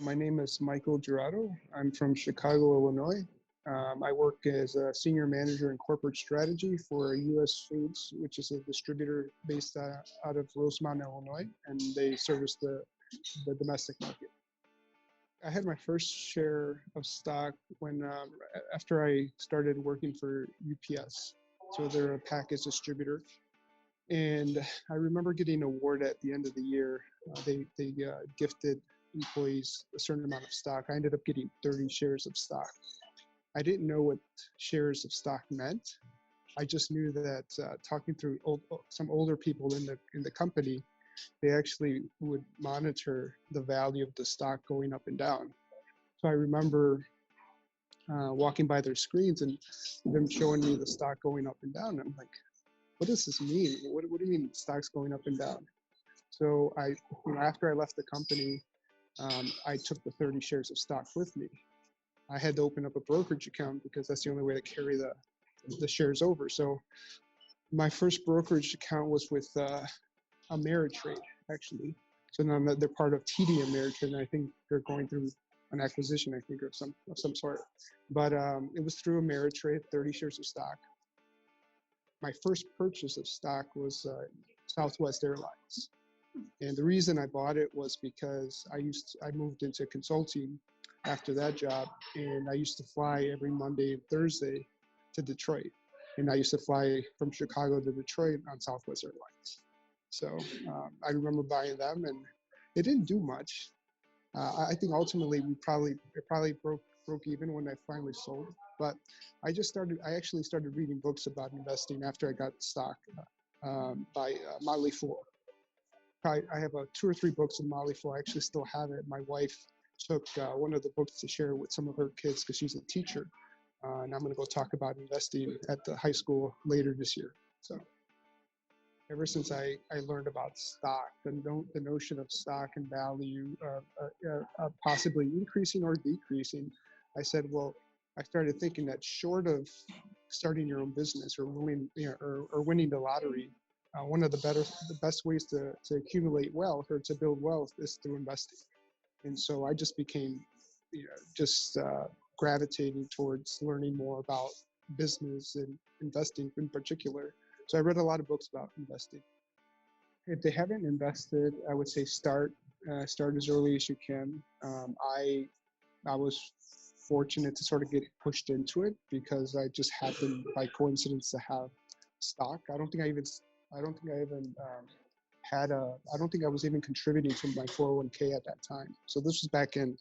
My name is Michael Jurado. I'm from Chicago, Illinois. I work as a senior manager in corporate strategy for US Foods, which is a distributor based out of Rosemont, Illinois, and they service the domestic market. I had my first share of stock when after I started working for UPS. So they're a package distributor. And I remember getting an award at the end of the year. They gifted employees a certain amount of stock. I ended up getting 30 shares of stock. I didn't know what shares of stock meant. I just knew that talking through some older people in the company, they actually would monitor the value of the stock going up and down. So I remember walking by their screens and them showing me the stock going up and down. And I'm like, what does this mean? What do you mean stock's going up and down? So after I left the company, I took the 30 shares of stock with me. I had to open up a brokerage account because that's the only way to carry the shares over. So my first brokerage account was with Ameritrade, actually. So now they're part of TD Ameritrade, and I think they're going through an acquisition, I think, of some sort. But it was through Ameritrade, 30 shares of stock. My first purchase of stock was Southwest Airlines. And the reason I bought it was because I moved into consulting after that job, and I used to fly every Monday and Thursday to Detroit. And I used to fly from Chicago to Detroit on Southwest Airlines. So I remember buying them, and it didn't do much. I think ultimately it probably broke even when I finally sold. But I actually started reading books about investing after I got stock by Motley Fool. I have 2 or 3 books of Motley Fool. I actually still have it. My wife took one of the books to share with some of her kids because she's a teacher. And I'm going to go talk about investing at the high school later this year. So ever since I learned about stock, the notion of stock and value possibly increasing or decreasing, I said, well, I started thinking that short of starting your own business or winning the lottery, one of the best ways to accumulate wealth or to build wealth is through investing. And so I just became gravitating towards learning more about business and investing in particular. So I read a lot of books about investing. If they haven't invested, I would say start as early as you can. I was fortunate to sort of get pushed into it because I just happened by coincidence to have stock. I don't think I was even contributing to my 401k at that time. So this was back in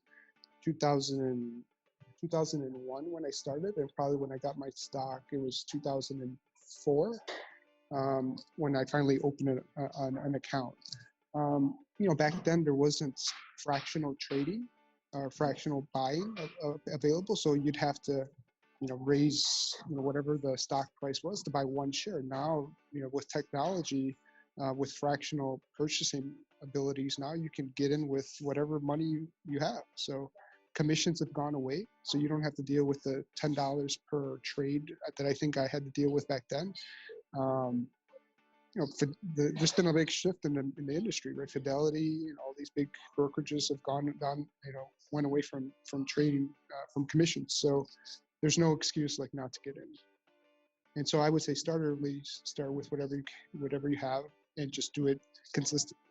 2001 when I started, and probably when I got my stock, it was 2004 when I finally opened an account. Back then there wasn't fractional trading or fractional buying available, so you'd have to raise whatever the stock price was to buy one share. Now with technology, with fractional purchasing abilities, now you can get in with whatever money you have. So commissions have gone away, so you don't have to deal with the $10 per trade that I think I had to deal with back then. There's been a big shift in the industry, right? Fidelity and all these big brokerages have went away from trading from commissions. So there's no excuse like not to get in. And so I would say start early, start with whatever you have, and just do it consistently.